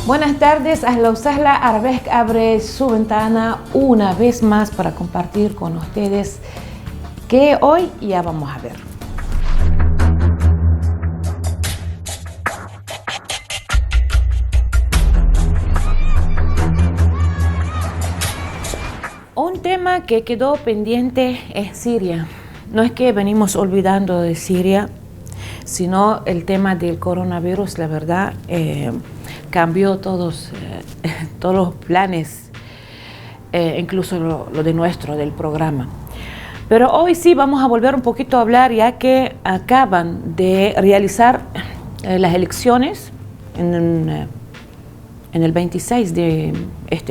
Buenas tardes, Ahla Usahla. Arabesk abre su ventana una vez más para compartir con ustedes que hoy ya vamos a ver. Un tema que quedó pendiente es Siria. No es que venimos olvidando de Siria, sino el tema del coronavirus, la verdad, cambió todos los planes, incluso lo de del programa. Pero hoy sí vamos a volver un poquito a hablar, ya que acaban de realizar las elecciones en el 26 de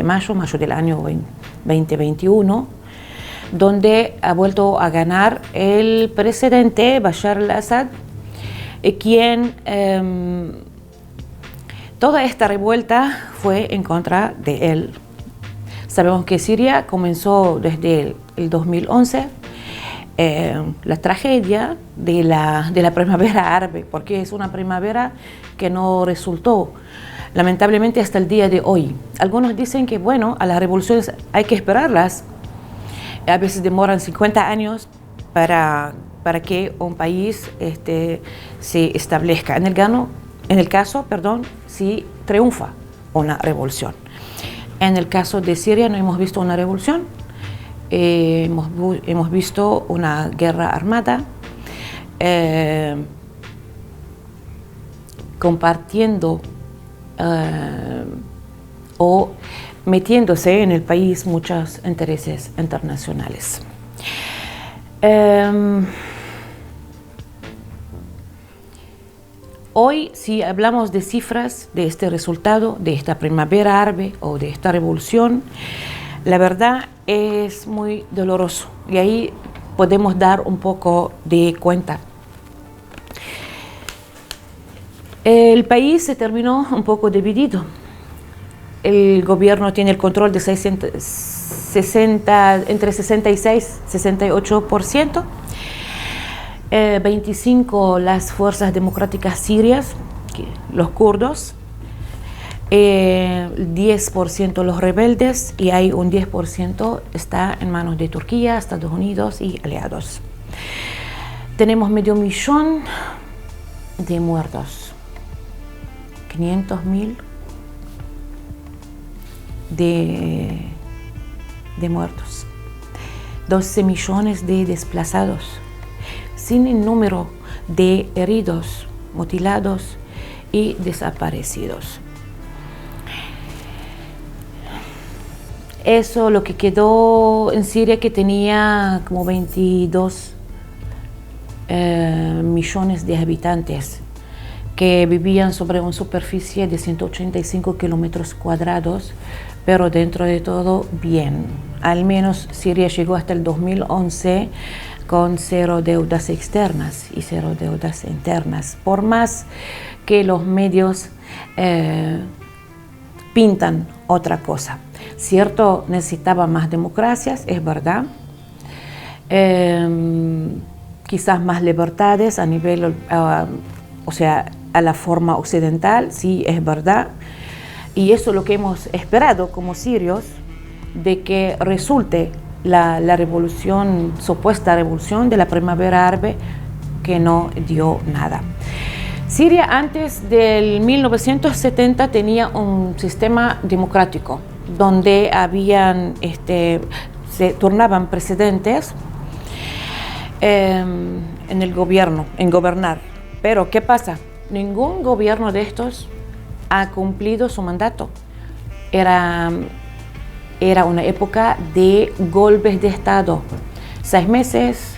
mayo del año 2021, donde ha vuelto a ganar el presidente Bashar al-Assad, quien toda esta revuelta fue en contra de él. Sabemos que Siria comenzó desde el 2011, la tragedia de la primavera árabe, porque es una primavera que no resultó, lamentablemente, hasta el día de hoy. Algunos dicen que, bueno, a las revoluciones hay que esperarlas. A veces demoran 50 años para que un país se establezca. En el caso, si triunfa una revolución. En el caso de Siria no hemos visto una revolución, hemos visto una guerra armada, compartiendo o metiéndose en el país muchos intereses internacionales. Hoy, si hablamos de cifras de este resultado, de esta primavera árabe o de esta revolución, la verdad es muy doloroso y ahí podemos dar un poco de cuenta. El país se terminó un poco dividido. El gobierno tiene el control de entre 66 y 68%. 25 las fuerzas democráticas sirias, los kurdos, 10% los rebeldes, y hay un 10% está en manos de Turquía, Estados Unidos y aliados. Tenemos 500.000 de muertos, 500.000 de muertos, 12 millones de desplazados, sin el número de heridos, mutilados y desaparecidos. Eso lo que quedó en Siria, que tenía como 22 millones de habitantes que vivían sobre una superficie de 185 kilómetros cuadrados, pero dentro de todo bien. Al menos Siria llegó hasta el 2011 con 0 deudas externas y 0 deudas internas, por más que los medios pintan otra cosa. Cierto, necesitaba más democracias, es verdad, quizás más libertades a nivel, a la forma occidental, sí, es verdad, y eso es lo que hemos esperado como sirios, de que resulte la revolución, supuesta revolución de la primavera árabe, que no dio nada. Siria antes del 1970 tenía un sistema democrático donde se turnaban presidentes en el gobierno, en gobernar. Pero ¿qué pasa? Ningún gobierno de estos ha cumplido su mandato. Era una época de golpes de Estado. 6 meses,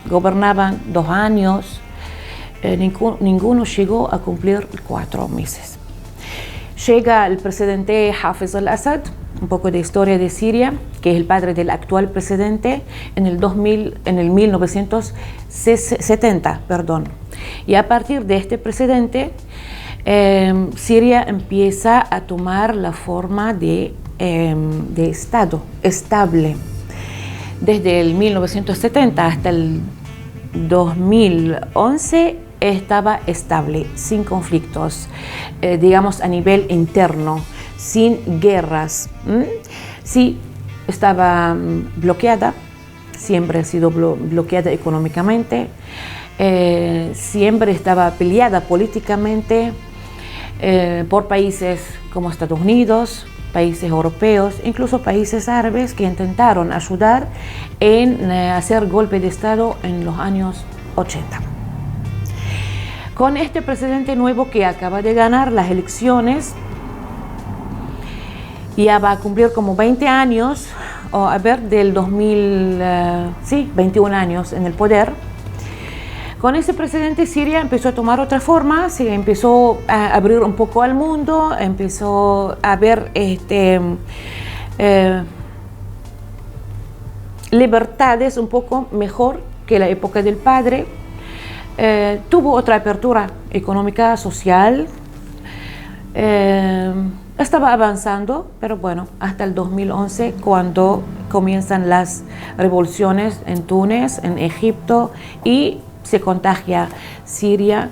gobernaban 2 años, ninguno llegó a cumplir 4 meses. Llega el presidente Hafez al-Assad, un poco de historia de Siria, que es el padre del actual presidente, en el 1970, Y a partir de este presidente, Siria empieza a tomar la forma de Estado estable. Desde el 1970 hasta el 2011 estaba estable, sin conflictos, digamos a nivel interno, sin guerras. Sí, estaba bloqueada, siempre ha sido bloqueada económicamente, siempre estaba peleada políticamente por países como Estados Unidos, países europeos, incluso países árabes que intentaron ayudar en hacer golpe de Estado en los años 80. Con este presidente nuevo que acaba de ganar las elecciones, ya va a cumplir como 20 años, del 21 años en el poder. Con ese presidente Siria empezó a tomar otra forma, se empezó a abrir un poco al mundo, empezó a ver libertades un poco mejor que la época del padre. Tuvo otra apertura económica, social. Estaba avanzando, pero bueno, hasta el 2011, cuando comienzan las revoluciones en Túnez, en Egipto, y se contagia Siria,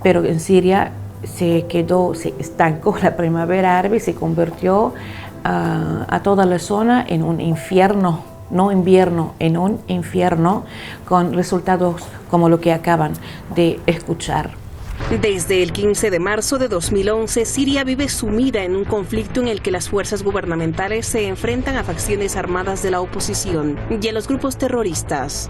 pero en Siria se estancó la primavera árabe y se convirtió a toda la zona en un infierno, no invierno, en un infierno, con resultados como lo que acaban de escuchar. Desde el 15 de marzo de 2011, Siria vive sumida en un conflicto en el que las fuerzas gubernamentales se enfrentan a facciones armadas de la oposición y a los grupos terroristas.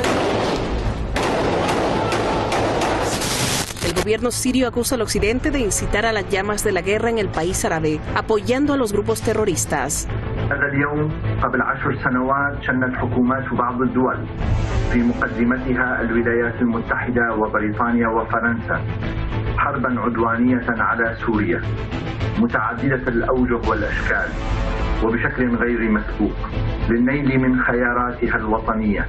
El gobierno sirio acusa al occidente de incitar a las llamas de la guerra en el país árabe, apoyando a los grupos terroristas. اليوم قبل 10 سنوات شنت حكومات بعض الدول في مقدمتها الولايات المتحدة وبريطانيا وفرنسا حربا عدوانية على سوريا متعددة الأوجه والأشكال وبشكل غير مسبوق للنيل من خياراتها الوطنية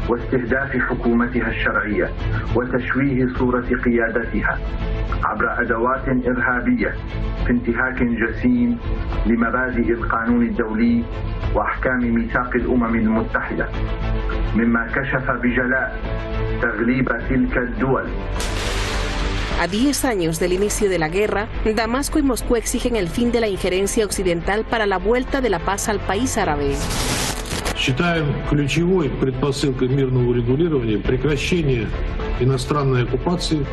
واستهداف حكومتها الشرعية وتشويه صورة قيادتها عبر أدوات إرهابية في انتهاك جسيم لمبادئ القانون الدولي وأحكام ميثاق الأمم المتحدة مما كشف بجلاء تغليب تلك الدول. A 10 años del inicio de la guerra, Damasco y Moscú exigen el fin de la injerencia occidental para la vuelta de la paz al país árabe. Считаем ключевой предпосылкой мирного урегулирования прекращение иностранной оккупации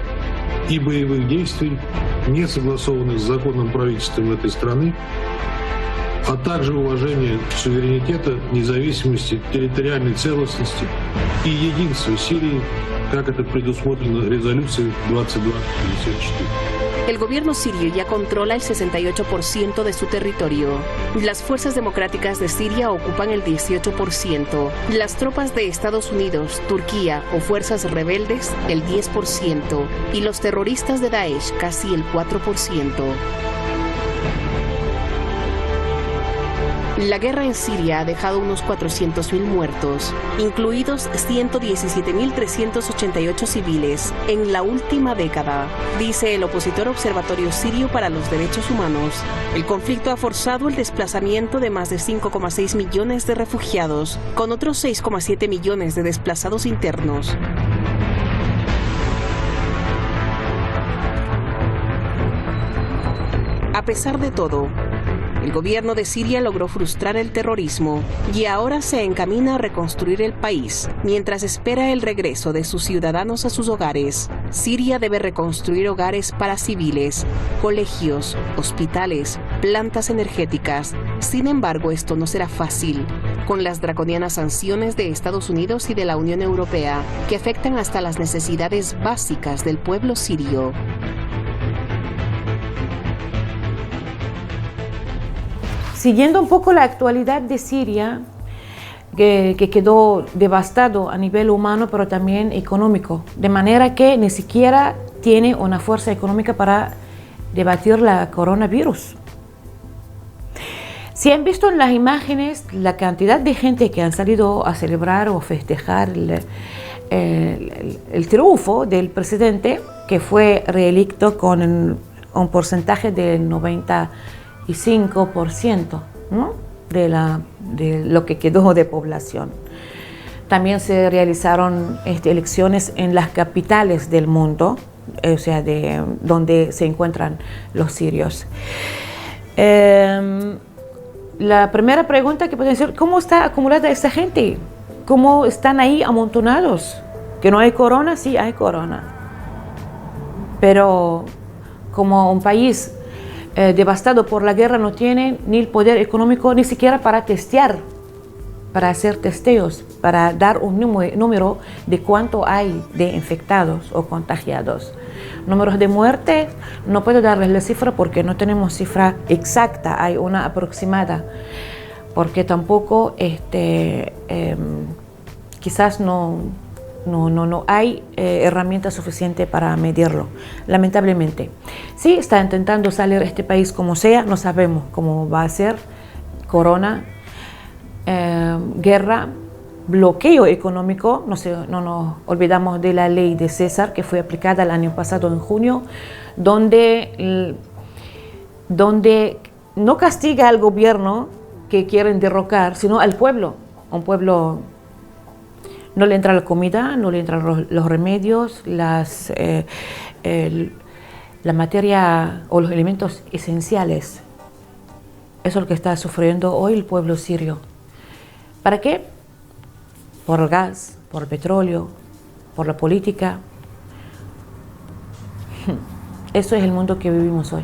и боевых действий, не согласованных с законным правительством этой страны, а также уважение суверенитета, независимости, территориальной целостности и единства Сирии, как это предусмотрено резолюцией 2254. El gobierno sirio ya controla el 68% de su territorio. Las fuerzas democráticas de Siria ocupan el 18%. Las tropas de Estados Unidos, Turquía o fuerzas rebeldes el 10%. Y los terroristas de Daesh casi el 4%. La guerra en Siria ha dejado unos 400.000 muertos, incluidos 117.388 civiles en la última década, dice el opositor Observatorio Sirio para los Derechos Humanos. El conflicto ha forzado el desplazamiento de más de 5,6 millones de refugiados, con otros 6,7 millones de desplazados internos. A pesar de todo, el gobierno de Siria logró frustrar el terrorismo y ahora se encamina a reconstruir el país, mientras espera el regreso de sus ciudadanos a sus hogares. Siria debe reconstruir hogares para civiles, colegios, hospitales, plantas energéticas. Sin embargo, esto no será fácil, con las draconianas sanciones de Estados Unidos y de la Unión Europea, que afectan hasta las necesidades básicas del pueblo sirio. Siguiendo un poco la actualidad de Siria, que quedó devastado a nivel humano, pero también económico, de manera que ni siquiera tiene una fuerza económica para debatir la coronavirus. Si han visto en las imágenes la cantidad de gente que han salido a celebrar o festejar el triunfo del presidente, que fue reelecto con un porcentaje del 95%, ¿no? de lo que quedó de población. También se realizaron elecciones en las capitales del mundo, o sea, de donde se encuentran los sirios. La primera pregunta que pueden ser, ¿cómo está acumulada esta gente? ¿Cómo están ahí amontonados? ¿Que no hay corona? Sí, hay corona. Pero como un país devastado por la guerra no tiene ni el poder económico ni siquiera para testear, para hacer testeos, para dar un número de cuánto hay de infectados o contagiados. Números de muerte, no puedo darles la cifra porque no tenemos cifra exacta, hay una aproximada, porque tampoco quizás no hay herramientas suficientes para medirlo, lamentablemente. Sí, está intentando salir este país como sea, no sabemos cómo va a ser, corona, guerra, bloqueo económico, no nos olvidamos de la ley de César que fue aplicada el año pasado en junio, donde no castiga al gobierno que quieren derrocar, sino al pueblo. Un pueblo no le entra la comida, no le entran los remedios, la materia o los elementos esenciales. Eso es lo que está sufriendo hoy el pueblo sirio. ¿Para qué? Por el gas, por el petróleo, por la política. Eso es el mundo que vivimos hoy.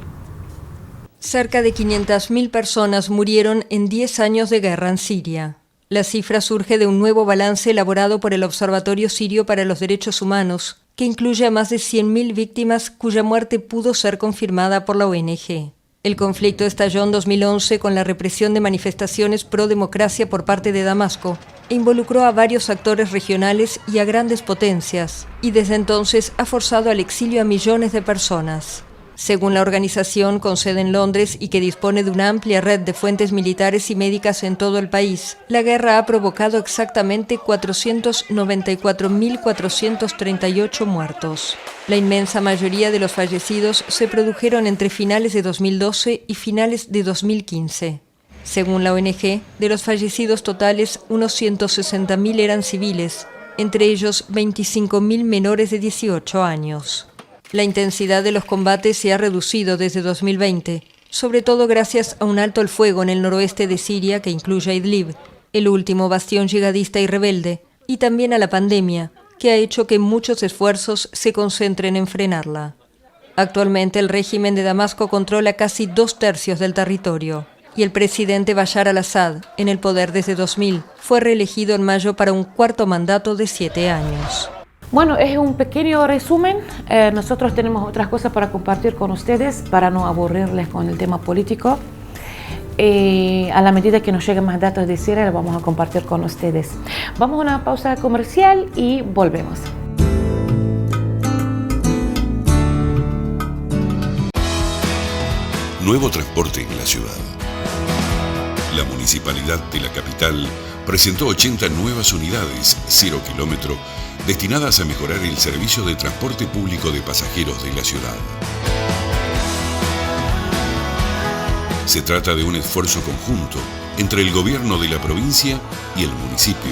Cerca de 500.000 personas murieron en 10 años de guerra en Siria. La cifra surge de un nuevo balance elaborado por el Observatorio Sirio para los Derechos Humanos, que incluye a más de 100.000 víctimas cuya muerte pudo ser confirmada por la ONG. El conflicto estalló en 2011 con la represión de manifestaciones pro-democracia por parte de Damasco e involucró a varios actores regionales y a grandes potencias, y desde entonces ha forzado al exilio a millones de personas. Según la organización, con sede en Londres y que dispone de una amplia red de fuentes militares y médicas en todo el país, la guerra ha provocado exactamente 494.438 muertos. La inmensa mayoría de los fallecidos se produjeron entre finales de 2012 y finales de 2015. Según la ONG, de los fallecidos totales, unos 160.000 eran civiles, entre ellos 25.000 menores de 18 años. La intensidad de los combates se ha reducido desde 2020, sobre todo gracias a un alto el fuego en el noroeste de Siria que incluye a Idlib, el último bastión yihadista y rebelde, y también a la pandemia, que ha hecho que muchos esfuerzos se concentren en frenarla. Actualmente el régimen de Damasco controla casi 2/3 del territorio, y el presidente Bashar al-Assad, en el poder desde 2000, fue reelegido en mayo para un cuarto mandato de 7 años. Bueno, es un pequeño resumen. Nosotros tenemos otras cosas para compartir con ustedes para no aburrirles con el tema político. A la medida que nos lleguen más datos de Siria, los vamos a compartir con ustedes. Vamos a una pausa comercial y volvemos. Nuevo transporte en la ciudad. La Municipalidad de la capital presentó 80 nuevas unidades 0 kilómetro destinadas a mejorar el servicio de transporte público de pasajeros de la ciudad. Se trata de un esfuerzo conjunto entre el gobierno de la provincia y el municipio,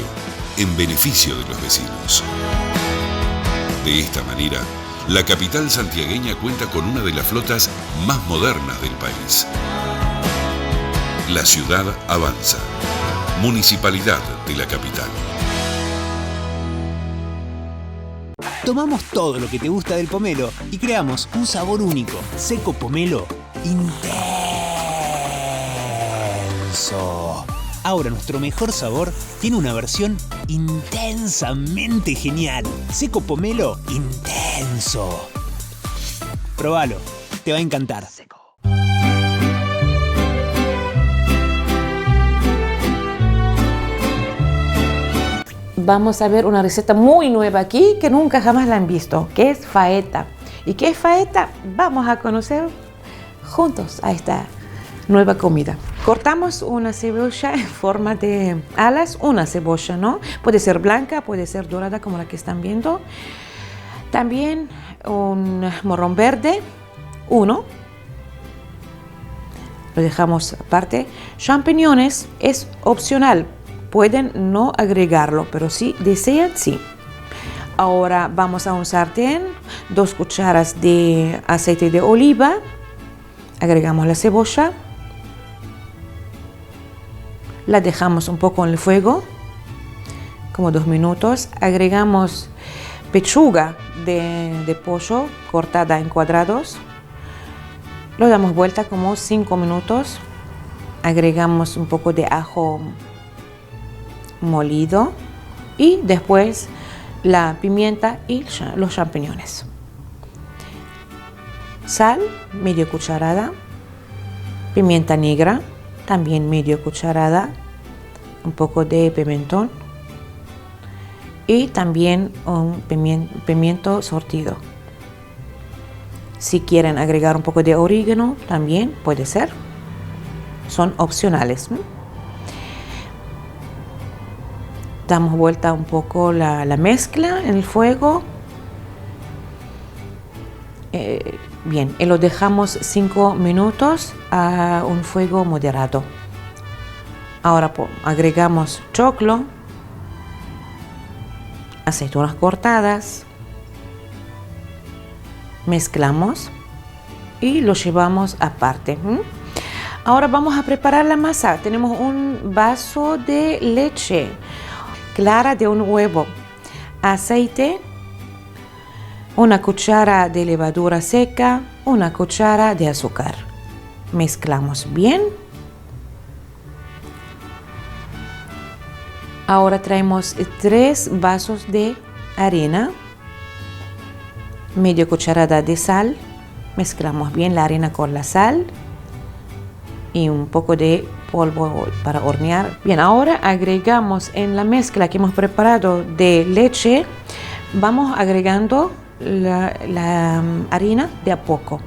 en beneficio de los vecinos. De esta manera, la capital santiagueña cuenta con una de las flotas más modernas del país. La ciudad avanza. Municipalidad de la capital. Tomamos todo lo que te gusta del pomelo y creamos un sabor único, Seco Pomelo Intenso. Ahora nuestro mejor sabor tiene una versión intensamente genial, Seco Pomelo Intenso. Probalo, te va a encantar. Vamos a ver una receta muy nueva aquí que nunca jamás la han visto, que es faeta. ¿Y qué es faeta? Vamos a conocer juntos a esta nueva comida. Cortamos una cebolla en forma de alas, una cebolla, ¿no? Puede ser blanca, puede ser dorada como la que están viendo. También un morrón verde, uno. Lo dejamos aparte. Champiñones es opcional. Pueden no agregarlo, pero si desean, sí. Ahora vamos a un sartén, 2 cucharas de aceite de oliva, agregamos la cebolla, la dejamos un poco en el fuego, como 2 minutos, agregamos pechuga de pollo cortada en cuadrados, lo damos vuelta como 5 minutos, agregamos un poco de ajo molido y después la pimienta y los champiñones. Sal, media cucharada, pimienta negra, también media cucharada, un poco de pimentón y también un pimiento sortido. Si quieren agregar un poco de orégano, también puede ser. Son opcionales. Damos vuelta un poco la mezcla en el fuego. Bien, y lo dejamos 5 minutos a un fuego moderado. Ahora agregamos choclo, aceitunas cortadas, mezclamos y lo llevamos aparte. Ahora vamos a preparar la masa. Tenemos un vaso de leche, clara de un huevo, aceite, una cuchara de levadura seca, una cuchara de azúcar. Mezclamos bien. Ahora traemos 3 vasos de harina, media cucharada de sal. Mezclamos bien la harina con la sal y un poco de polvo para hornear. Bien, ahora agregamos en la mezcla que hemos preparado de leche, vamos agregando la harina de a poco.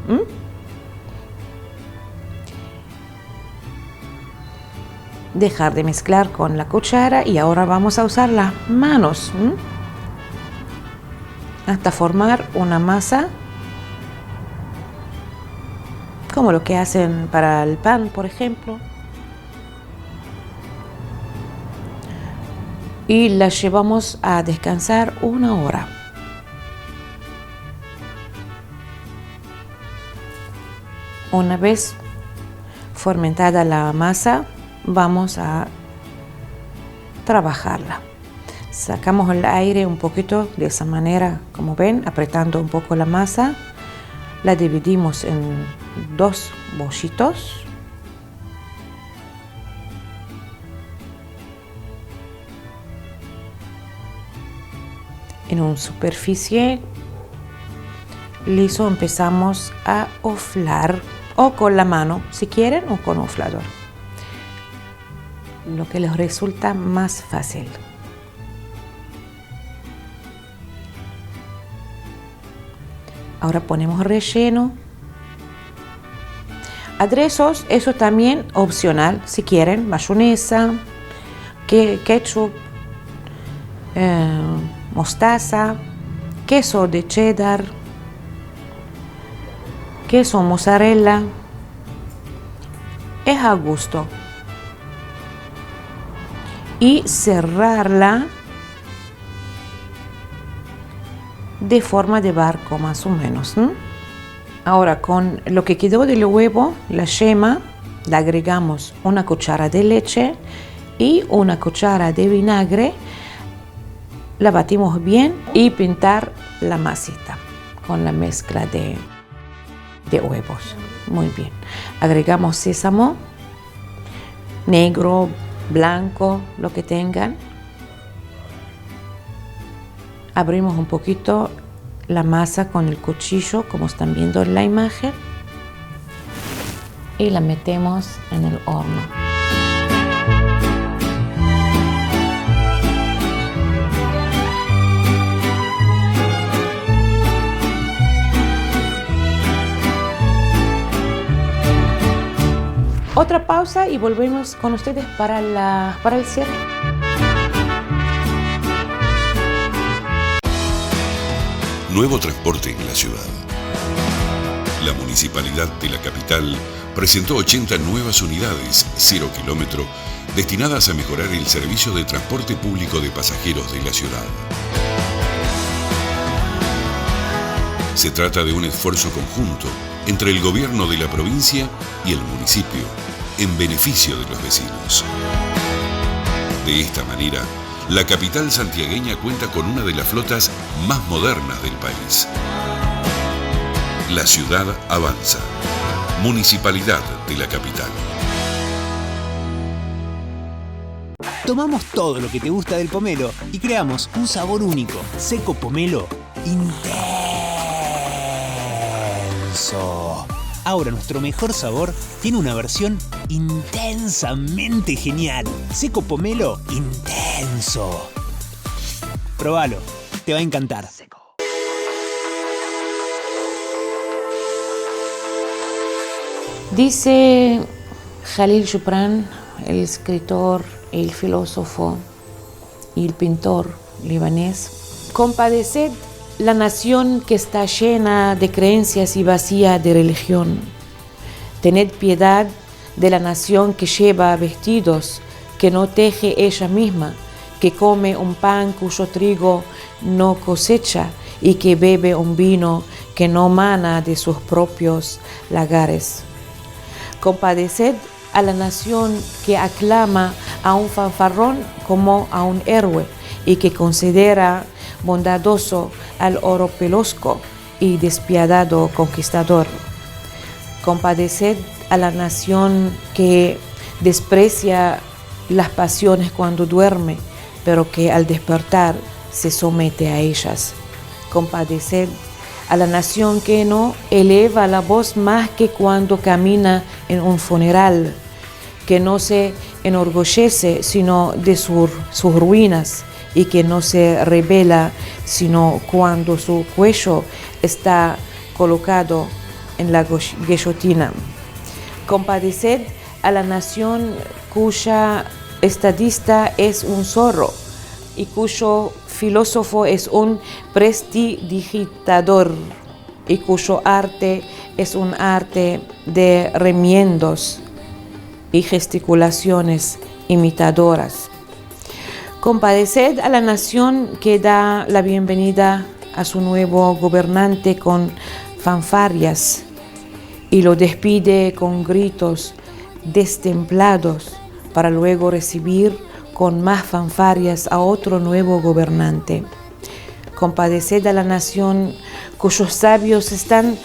Dejar de mezclar con la cuchara y ahora vamos a usar las manos hasta formar una masa como lo que hacen para el pan, por ejemplo, y la llevamos a descansar 1 hora. Una vez fermentada la masa, vamos a trabajarla. Sacamos el aire un poquito de esa manera, como ven, apretando un poco la masa. La dividimos en 2 bollitos. En una superficie liso empezamos a oflar, o con la mano si quieren, o con oflador, lo que les resulta más fácil. Ahora ponemos relleno. Aderezos, eso también opcional, si quieren, mayonesa, ketchup, mostaza, queso de cheddar, queso mozzarella, es a gusto. Y cerrarla de forma de barco, más o menos. Ahora, con lo que quedó del huevo, la yema, le agregamos 1 cuchara de leche y 1 cuchara de vinagre. La batimos bien y pintar la masita con la mezcla de huevos. Muy bien. Agregamos sésamo, negro, blanco, lo que tengan. Abrimos un poquito la masa con el cuchillo, como están viendo en la imagen, y la metemos en el horno. Otra pausa y volvemos con ustedes para el cierre. Nuevo transporte en la ciudad. La Municipalidad de la capital presentó 80 nuevas unidades 0 kilómetro destinadas a mejorar el servicio de transporte público de pasajeros de la ciudad. Se trata de un esfuerzo conjunto entre el gobierno de la provincia y el municipio, en beneficio de los vecinos. De esta manera, la capital santiagueña cuenta con una de las flotas más modernas del país. La ciudad avanza. Municipalidad de la capital. Tomamos todo lo que te gusta del pomelo y creamos un sabor único. Seco Pomelo Intenso. Ahora nuestro mejor sabor tiene una versión intensamente genial. Seco Pomelo Intenso. Probalo, te va a encantar. Dice Jalil Gibran, el escritor, el filósofo y el pintor libanés: compadeced la nación que está llena de creencias y vacía de religión. Tened piedad de la nación que lleva vestidos que no teje ella misma, que come un pan cuyo trigo no cosecha y que bebe un vino que no mana de sus propios lagares. Compadeced a la nación que aclama a un fanfarrón como a un héroe y que considera bondadoso al oropelosco y despiadado conquistador. Compadeced a la nación que desprecia las pasiones cuando duerme, pero que al despertar se somete a ellas. Compadeced a la nación que no eleva la voz más que cuando camina en un funeral, que no se enorgullece sino de sus ruinas y que no se rebela sino cuando su cuello está colocado en la guillotina. Compadeced a la nación cuya estadista es un zorro y cuyo filósofo es un prestidigitador y cuyo arte es un arte de remiendos y gesticulaciones imitadoras. Compadeced a la nación que da la bienvenida a su nuevo gobernante con fanfarrias y lo despide con gritos destemplados para luego recibir con más fanfarrias a otro nuevo gobernante. Compadeced a la nación cuyos sabios están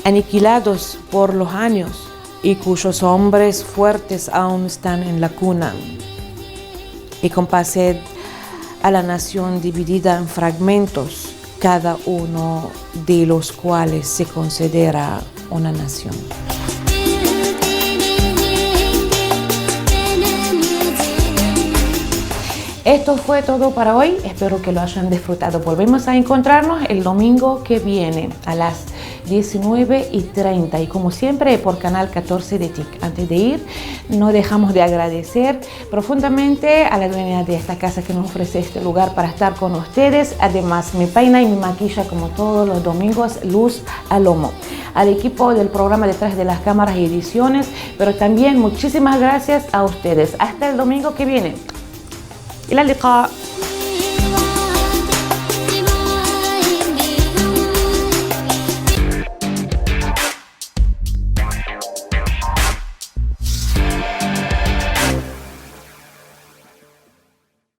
aniquilados por los años y cuyos hombres fuertes aún están en la cuna. Y compadeced a la nación dividida en fragmentos, cada uno de los cuales se considera una nación. Esto fue todo para hoy, espero que lo hayan disfrutado. Volvemos a encontrarnos el domingo que viene a las 19:30 y como siempre por Canal 14 de TIC. Antes de ir, no dejamos de agradecer profundamente a la dueña de esta casa que nos ofrece este lugar para estar con ustedes. Además, me peina y me maquilla como todos los domingos, Luz Alomo. Al equipo del programa detrás de las cámaras y ediciones, pero también muchísimas gracias a ustedes. Hasta el domingo que viene. إلى اللقاء.